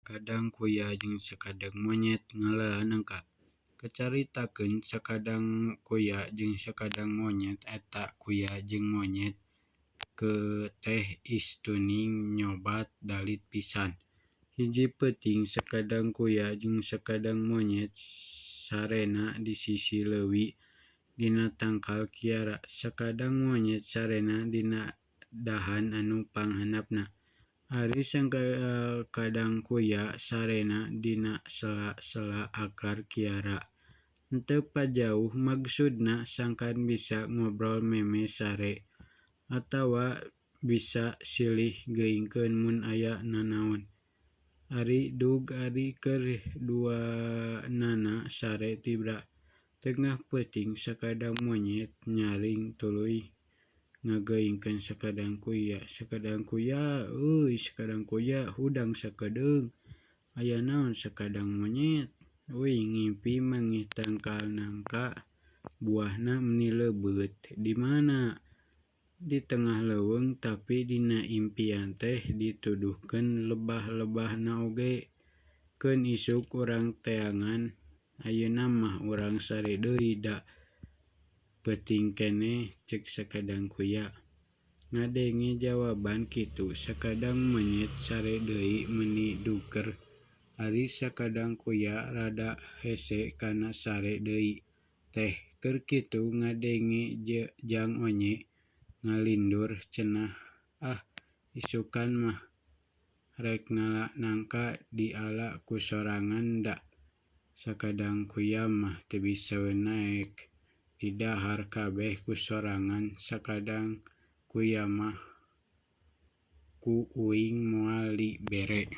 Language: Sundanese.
Sakadang kuya jeung sakadang monyet ngalehan angka. Kacaritakeun sakadang kuya jeung sakadang monyet eta kuya jeung monyet teh istuning nyobat dalit pisan. Hiji peuting sakadang kuya jeung sakadang monyet sarena di sisi leuwih dina tangkal kiara. Sakadang monyet sarena dina dahan anu panghandapna. Ari sakadang kuya sarena dina sela-sela akar kiara. Henteu pajauh maksudna sangkan bisa ngobrol meme sare atawa bisa silih geuingkeun mun aya nanaon. Ari dug ari keur duanana sare tiba teungah peuting sakadang monyet nyaring tuluy ngageuingkeun sakadang kuya. Sakadang kuya euy sakadang kuya hudang sakedeung. Aya naon sakadang monyet. Euy ngimpi mangih tangkal nangka buahna meuni leubeut. Di mana? Di tengah leuweung tapi dina impian teh dituduhkeun lebah-lebahna oge. Keun isuk urang teangan ayeuna mah urang sare deui da peuting keneh ceuk sakadang kuya. Ngadenge jawaban kitu sakadang monyet sare deui meuni duker. Ari sakadang kuya rada hese kana sare deui teh keur kitu ngadenge jang onye ngalindur cenah isukan mah rek nangka diala ku sorangan da. Sakadang kuya mah teu bisa naek didahar kabeh ku sorangan. Sakadang kuya mah ku uing moal dibere.